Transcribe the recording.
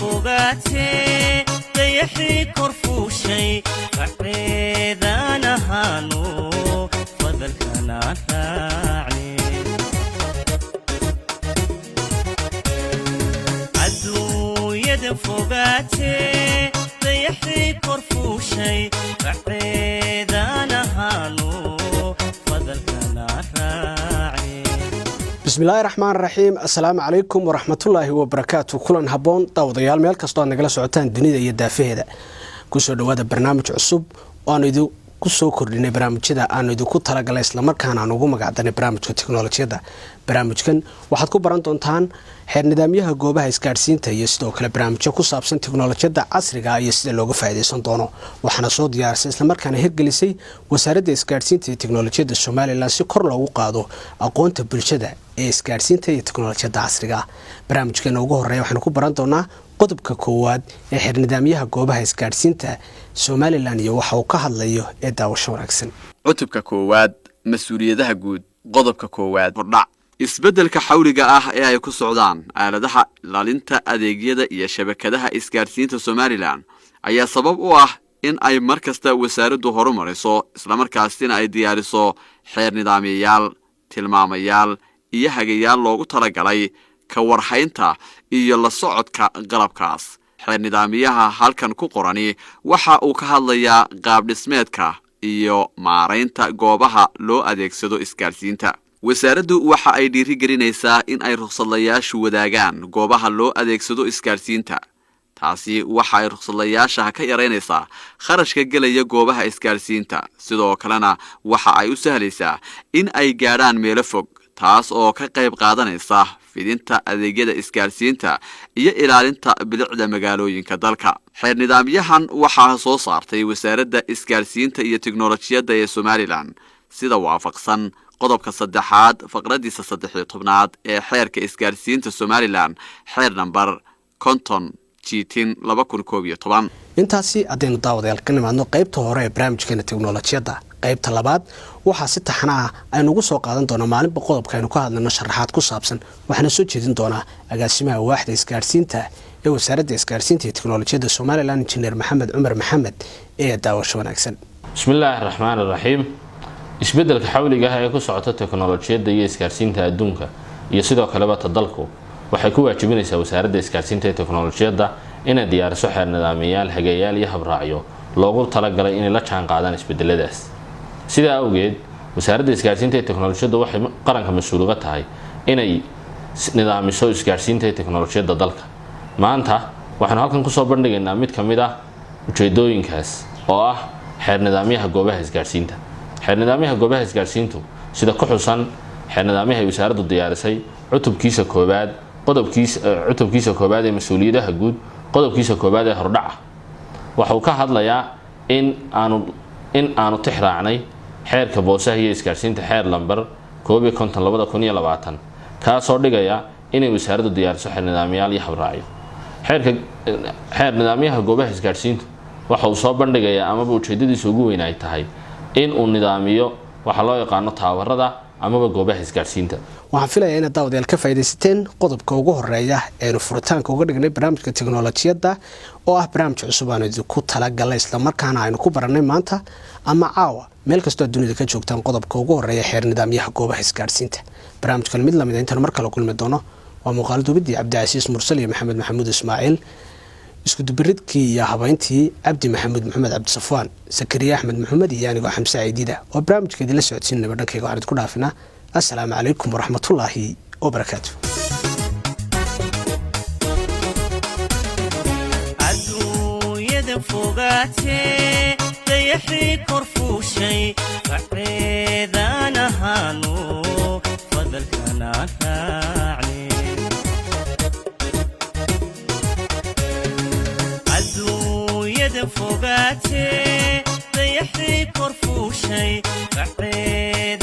فوقاتي ضيحي كرفو شي فعيدا نهانو فضلك أنا راعني عدو يد فوقاتي ضيحي كرفو شي فعيدا نهانو فضلك أنا راعني بسم الله الرحمن الرحيم السلام عليكم ورحمة الله وبركاته كلن هبون داوديال meel kasto aan nagala socotaan dunida iyo daafaheeda ku soo dhawaada barnaamij cusub oo aan idin ku soo kordhinay barnaamijyada aan idin ku talagalay isla markaana aan ugu magacdanay barnaamijka tiknoolajiyada barnaamijkan waxaad ku baran doontaan xeer nidaamyaha goobaha isgaarsiinta iyo sidoo kale barnaamijyo ku saabsan tiknoolajiyada casriga ah iyo sida looga faa'iideysan doono waxaana soo diyaarisay isla markaana hirgelisay wasaaradda isgaarsiinta iyo tiknoolajiyada Soomaaliland si kor loogu qaado aqoonta bulshada ee isgaarsiinta iyo tiknoolajiyada casriga ah barnaamijkan ugu horeeya waxaan ku baran doonaa qodobka koowaad ee xeer nidaamyaha goobaha isgaarsiinta Soomaaliland iyo waxa uu ka hadlayo ee daawasho wanaagsan cutubka koowaad mas'uuliyadaha guud qodobka koowaad hordhac isbeddelka xawliga ah ee ay ku socdaan aaladaha ilaalinta adeegyada iyo shabakadaha isgaarsiinta Soomaaliland ayaa sabab u ah in ay markasta wasaaraddu horumariso isla markaasina ay diyaariso xeer nidaamyaal tilmaamayaal iyo hagayaal loogu talagalay ka warhaynta iyo la socodka qalabkaas xeer nidaamyaha halkan ku qorani waxa uu ka hadlayaa qaab dhismeedka iyo maareynta goobaha loo adeegsado isgaarsiinta wasaaraddu waxa ay dhiirigelinaysaa in ay ruqsadlayaashu wadaagaan goobaha loo adeegsado isgaarsiinta taasi waxa ay ruqsadlayaasha ka yareynaysaa kharashka gelaya goobaha isgaarsiinta sidoo kalena waxa ay u sahlaysaa in ay gaadhaan meelo fog taas oo ka qayb qaadanaysa fidinta adeegyada isgaarsiinta iyo ilaalinta bilicda magaalooyinka dalka xeer nidaamyahan waxa soo saartay wasaaradda isgaarsiinta iyo tiknoolajiyada ee Soomaaliland sida waafaqsan qodobka 3aad faqradiisa 13aad ee xeerka isgaarsiinta Soomaaliland xeer number 50/2011 intaasi adeenu daawadayaal ka nimaadno qaybta hore ee barnaamijkeena tiknoolajiyada qaybta labaad waxa si taxana ah aynu ugu soo qaadan doonaa maalinba qodobka aynu ka hadlayno sharaxaad ku saabsan waxaana soo jeedin doonaa agaasimaha waaxda isgaarsiinta ee wasaaradda isgaarsiinta iyo tiknoolajiyada Soomaaliland injineer Maxamed Cumar Maxamed ee daawasho wanaagsan bismillaahir rahmaanir rahiim isbeddelka xawliga ah ee ku socota tiknoolajiyada iyo isgaarsiinta adduunka iyo sidoo kale dalku waxay ku waajibinaysaa wasaaradda isgaarsiinta iyo tiknoolajiyada inay diyaariso xeer nidaamyaal hagayaal iyo habraacyo loogu talagalay inay la jaan qaadaan isbeddeladaas sida awgeed wasaaradda isgaarsiinta iyo tiknoolajiyada waxay qaranka mas'uul uga tahay inay nidaamiso isgaarsiinta iyo tiknoolajiyada dalka maanta waxaan halkan ku soo bandhigaynaa mid kamid ah ujeedooyinkaas oo ah xeer nidaamyaha goobaha isgaarsiinta xeer nidaamyaha goobaha isgaarsiintu sida ku xusan xeer nidaamyaha ay wasaaraddu diyaarisay cutubkiisa koowaad ee mas'uuliyadaha guud qodobkiisa koowaad ee hordhaca waxa uu ka hadlayaa in aanu tixraacnay xeerka boosaha iyo isgaarsiinta xeer lambar 51/2020 kaasoo dhigaya inay wasaaraddu diyaariso xeer nidaamyaal iyo habraacyo xeer nidaamyaha goobaha isgaarsiintu waxa uu soo bandhigayaa amaba ujeedadiisa ugu weyn ay tahay in uu nidaamiyo waxa loo yaqaano taawarada amaba goobaha isgaarsiinta waxaan filayaa in daawadayaal ka faa'iideysateen qodobka ugu horeeya ee furitaanka uga dhignay barnaamijka tiknoolajiyada oo ah barnaamij cusub aan idinku talagalay isla markaana aynu ku baranay maanta ama caawa meel kastoo dunida ka joogtaan qodobka ugu horeeya xeer nidaamyaha goobaha isgaarsiinta barnaamijkan mid lamid ah intaan mar kale kulmi doono waa muuqaal duubidii Cabdicaziis Mursal iyo Maxamed Maxamuud Ismaaciil isku dubiridkii iyo habayntii Cabdi Maxamuud Maxamed Cabdi Safwaan Sakariya Axmed Maxamed iyo aniga Xamse Ciidida oo barnaamijkeedii la socodsiinay dhankayga waxaan ku dhaafina السلام عليكم ورحمة الله وبركاته عدو يد فوقاتي ضيحي كرفو شي فعيدا نهانو فضلك أنا راعني عدو يد فوقاتي ضيحي كرفو شي فعيدا